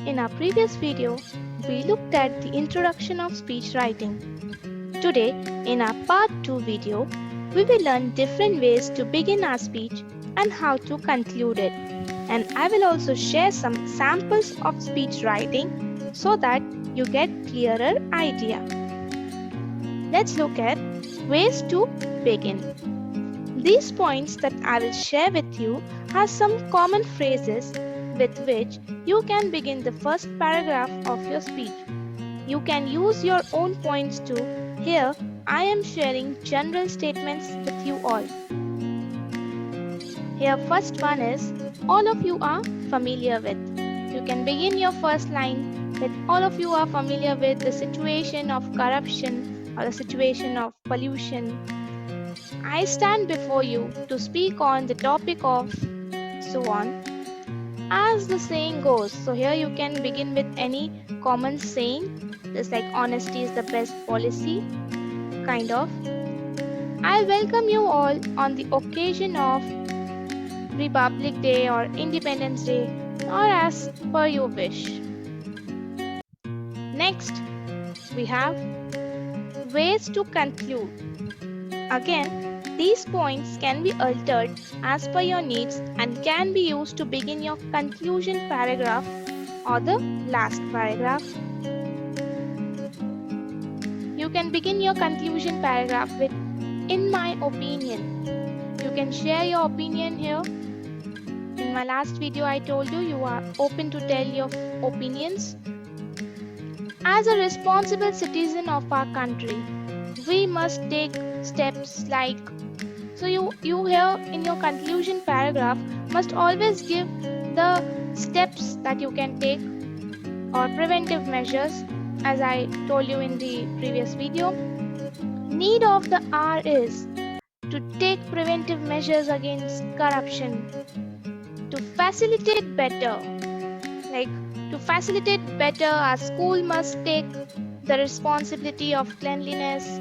In our previous video, we looked at the introduction of speech writing. Today, in our part 2 video, we will learn different ways to begin our speech and how to conclude it. And I will also share some samples of speech writing so that you get clearer idea. Let's look at ways to begin. These points that I will share with you are some common phrases with which you can begin the first paragraph of your speech. You can use your own points too. Here, I am sharing general statements with you all. Here, first one is all of you are familiar with. You can begin your first line with all of you are familiar with the situation of corruption or the situation of pollution. I stand before you to speak on the topic of so on. As the saying goes, so here you can begin with any common saying, just like honesty is the best policy, kind of. I welcome you all on the occasion of Republic Day or Independence Day, or as per your wish. Next, we have ways to conclude. Again, these points can be altered as per your needs and can be used to begin your conclusion paragraph or the last paragraph. You can begin your conclusion paragraph with in my opinion. You can share your opinion here. In my last video, I told you are open to tell your opinions. As a responsible citizen of our country, we must take steps like, so you here in your conclusion paragraph must always give the steps that you can take or preventive measures, as I told you in the previous video. Need of the hour is to take preventive measures against corruption, to facilitate better, our school must take the responsibility of cleanliness,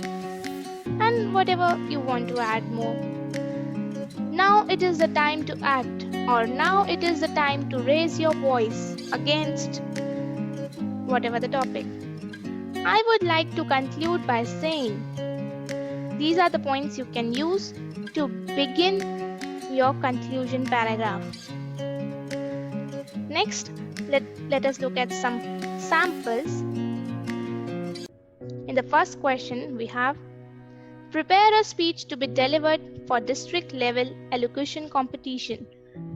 and whatever you want to add more. Now it is the time to act, or now it is the time to raise your voice against whatever the topic. I would like to conclude by saying these are the points you can use to begin your conclusion paragraph. Next, let us look at some samples. In the first question, we have prepare a speech to be delivered for district level elocution competition.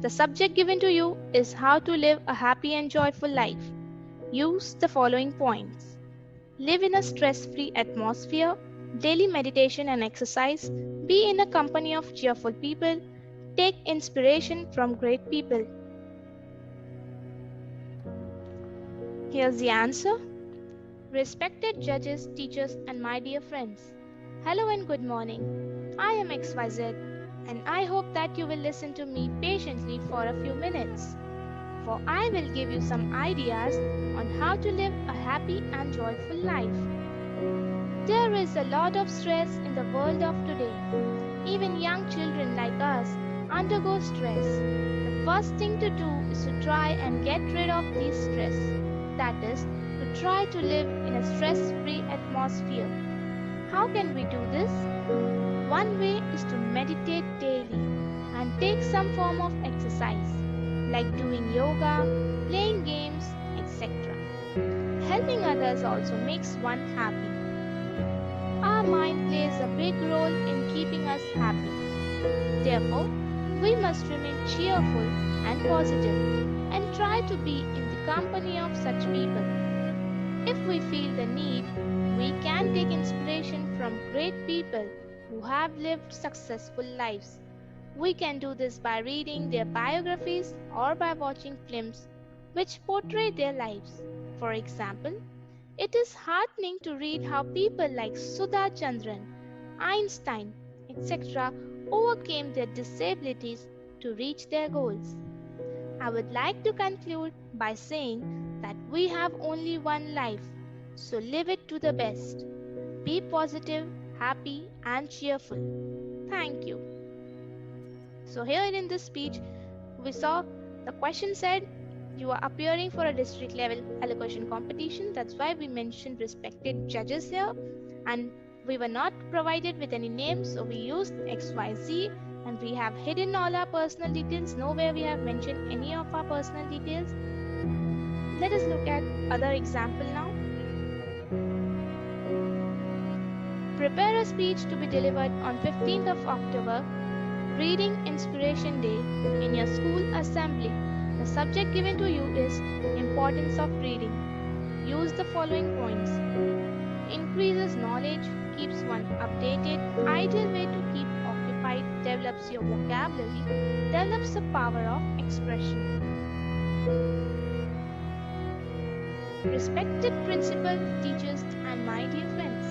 The subject given to you is how to live a happy and joyful life. Use the following points. Live in a stress-free atmosphere, daily meditation and exercise, be in a company of cheerful people, take inspiration from great people. Here's the answer. Respected judges, teachers, and my dear friends. Hello and good morning. I am XYZ, and I hope that you will listen to me patiently for a few minutes, for I will give you some ideas on how to live a happy and joyful life. There is a lot of stress in the world of today. Even young children like us undergo stress. The first thing to do is to try and get rid of this stress. That is, to try to live in a stress-free atmosphere. How can we do this? One way is to meditate daily and take some form of exercise, like doing yoga, playing games, etc. Helping others also makes one happy. Our mind plays a big role in keeping us happy. Therefore, we must remain cheerful and positive and try to be in the company of such people. If we feel the need, we can take inspiration from great people who have lived successful lives. We can do this by reading their biographies or by watching films which portray their lives. For example, it is heartening to read how people like Sudha Chandran, Einstein, etc. overcame their disabilities to reach their goals. I would like to conclude by saying that we have only one life, so live it to the best. Be positive, happy, and cheerful. Thank you. So here in this speech, we saw the question said, you are appearing for a district level elocution competition. That's why we mentioned respected judges here. And we were not provided with any names, so we used XYZ, and we have hidden all our personal details. Nowhere we have mentioned any of our personal details. Let us look at other example now. Prepare a speech to be delivered on 15th of October, Reading Inspiration Day, in your school assembly. The subject given to you is Importance of Reading. Use the following points. Increases knowledge, keeps one updated, ideal way to keep occupied, develops your vocabulary, develops the power of expression. Respected principal, teachers, and my dear friends.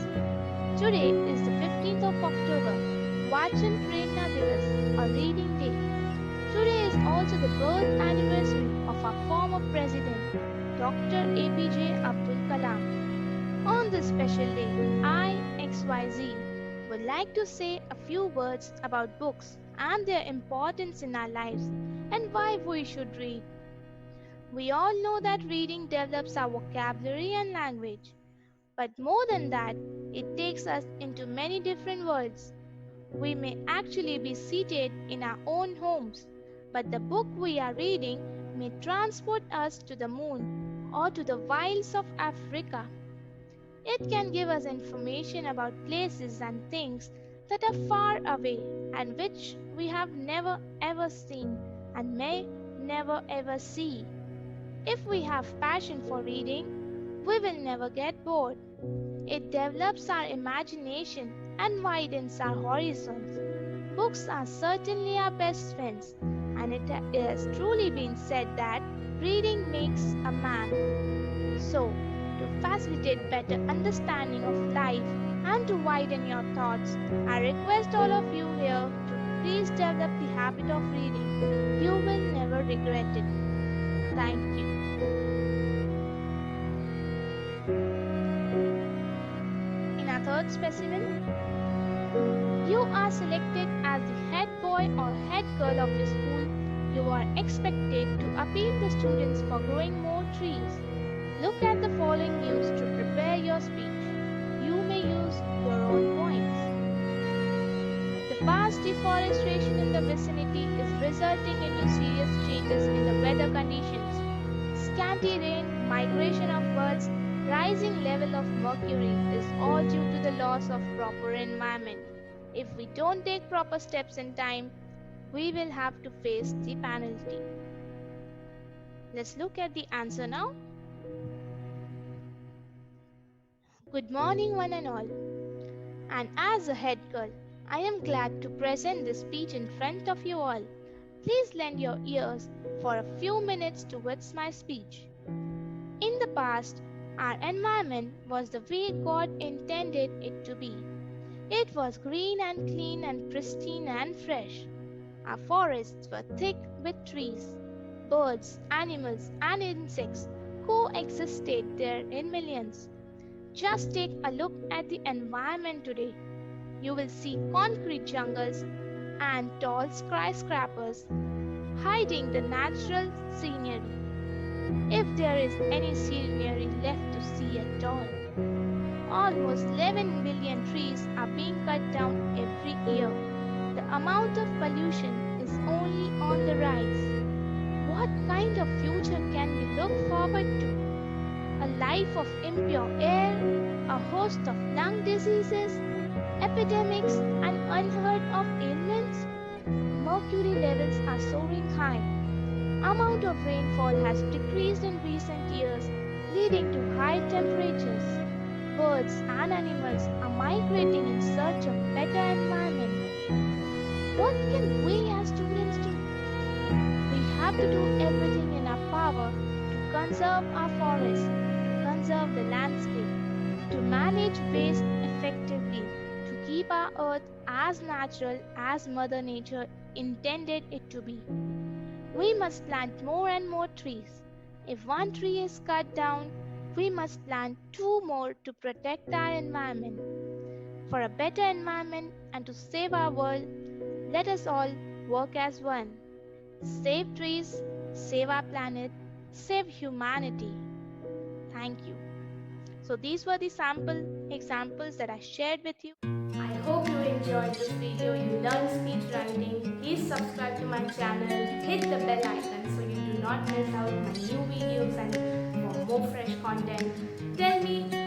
Today is the 15th of October, Vachan Prerna Divas, or Reading Day. Today is also the birth anniversary of our former president, Dr. APJ Abdul Kalam. On this special day, I, XYZ, would like to say a few words about books and their importance in our lives and why we should read. We all know that reading develops our vocabulary and language. But more than that, it takes us into many different worlds. We may actually be seated in our own homes, but the book we are reading may transport us to the moon or to the wilds of Africa. It can give us information about places and things that are far away and which we have never ever seen and may never ever see. If we have passion for reading, we will never get bored. It develops our imagination and widens our horizons. Books are certainly our best friends, and it has truly been said that reading makes a man. So, to facilitate better understanding of life and to widen your thoughts, I request all of you here to please develop the habit of reading. You will never regret it. Thank you. In our third specimen, you are selected as the head boy or head girl of your school. You are expected to appeal to students for growing more trees. Look at the following news to prepare your speech. You may use your own points. The vast deforestation in the vicinity is resulting into serious changes in the weather conditions. Scanty rain, migration of birds, rising level of mercury is all due to the loss of proper environment. If we don't take proper steps in time, we will have to face the penalty. Let's look at the answer now. Good morning, one and all. And as a head girl, I am glad to present this speech in front of you all. Please lend your ears for a few minutes towards my speech. In the past, our environment was the way God intended it to be. It was green and clean and pristine and fresh. Our forests were thick with trees. Birds, animals, and insects coexisted there in millions. Just take a look at the environment today. You will see concrete jungles and tall skyscrapers hiding the natural scenery, if there is any scenery left to see at all. Almost 11 billion trees are being cut down every year. The amount of pollution is only on the rise. What kind of future can we look forward to? A life of impure air, a host of lung diseases, epidemics, and unheard of ailments? Mercury levels are soaring high. Amount of rainfall has decreased in recent years, leading to high temperatures. Birds and animals are migrating in search of better environment. What can we as students do? We have to do everything in our power to conserve our forests, to conserve the landscape, to manage waste effectively, to keep our earth as natural as Mother Nature intended it to be. We must plant more and more trees. If one tree is cut down, we must plant 2 more to protect our environment. For a better environment and to save our world, let us all work as one. Save trees, save our planet, save humanity. Thank you. So, these were the sample examples that I shared with you. I hope you enjoyed this video, you learned speech writing. Please subscribe to my channel, hit the bell icon so you do not miss out my new videos and for more fresh content. Tell me